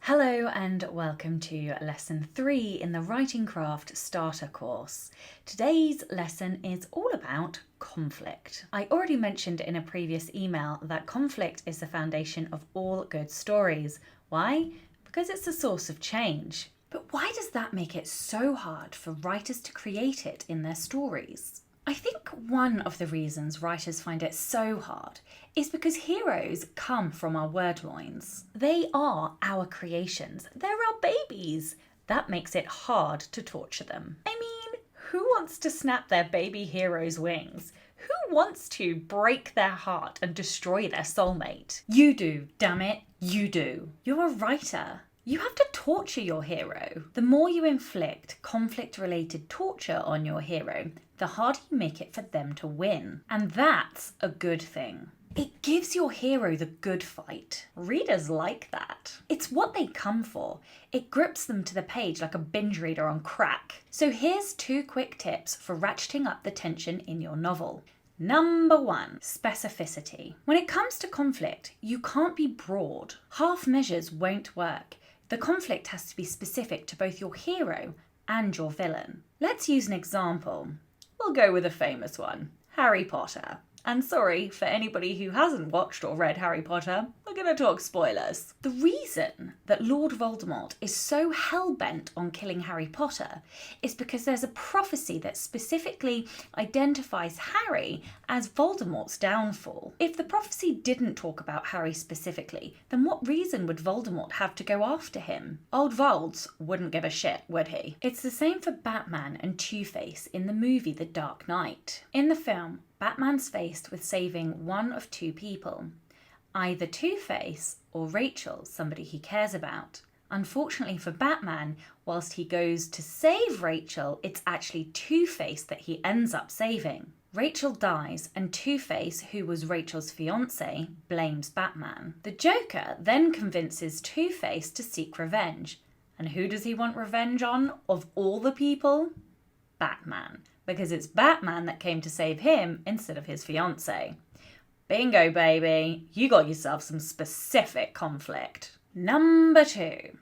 Hello and welcome to lesson 3 in the Writing Craft Starter course. Today's lesson is all about conflict. I already mentioned in a previous email that conflict is the foundation of all good stories. Why? Because it's a source of change. But why does that make it so hard for writers to create it in their stories? I think one of the reasons writers find it so hard is because heroes come from our word loins. They are our creations. They're our babies. That makes it hard to torture them. I mean, who wants to snap their baby hero's wings? Who wants to break their heart and destroy their soulmate? You do, damn it, you do. You're a writer. You have to torture your hero. The more you inflict conflict-related torture on your hero, the harder you make it for them to win. And that's a good thing. It gives your hero the good fight. Readers like that. It's what they come for. It grips them to the page like a binge reader on crack. So here's 2 quick tips for ratcheting up the tension in your novel. Number 1, specificity. When it comes to conflict, you can't be broad. Half measures won't work. The conflict has to be specific to both your hero and your villain. Let's use an example. We'll go with a famous one, Harry Potter. And sorry for anybody who hasn't watched or read Harry Potter, we're going to talk spoilers. The reason that Lord Voldemort is so hell-bent on killing Harry Potter is because there's a prophecy that specifically identifies Harry as Voldemort's downfall. If the prophecy didn't talk about Harry specifically, then what reason would Voldemort have to go after him? Old Volds wouldn't give a shit, would he? It's the same for Batman and Two-Face in the movie The Dark Knight. In the film, Batman's faced with saving one of 2 people, either Two-Face or Rachel, somebody he cares about. Unfortunately for Batman, whilst he goes to save Rachel, it's actually Two-Face that he ends up saving. Rachel dies and Two-Face, who was Rachel's fiancé, blames Batman. The Joker then convinces Two-Face to seek revenge. And who does he want revenge on, of all the people? Batman. Because it's Batman that came to save him instead of his fiancée. Bingo, baby. You got yourself some specific conflict. Number 2.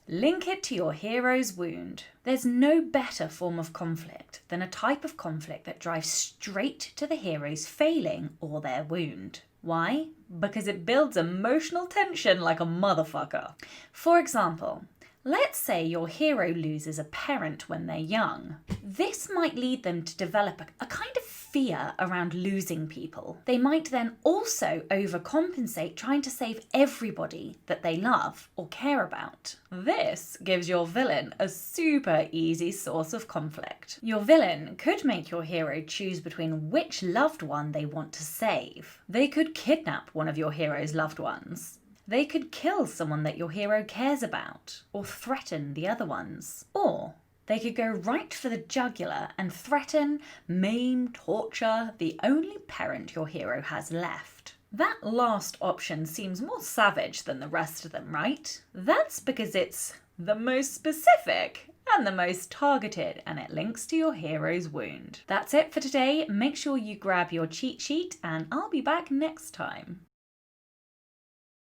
Link it to your hero's wound. There's no better form of conflict than a type of conflict that drives straight to the hero's failing or their wound. Why? Because it builds emotional tension like a motherfucker. For example, let's say your hero loses a parent when they're young. This might lead them to develop a kind of fear around losing people. They might then also overcompensate trying to save everybody that they love or care about. This gives your villain a super easy source of conflict. Your villain could make your hero choose between which loved one they want to save. They could kidnap one of your hero's loved ones. They could kill someone that your hero cares about, or threaten the other ones. Or they could go right for the jugular and threaten, maim, torture the only parent your hero has left. That last option seems more savage than the rest of them, right? That's because it's the most specific and the most targeted, and it links to your hero's wound. That's it for today. Make sure you grab your cheat sheet and I'll be back next time.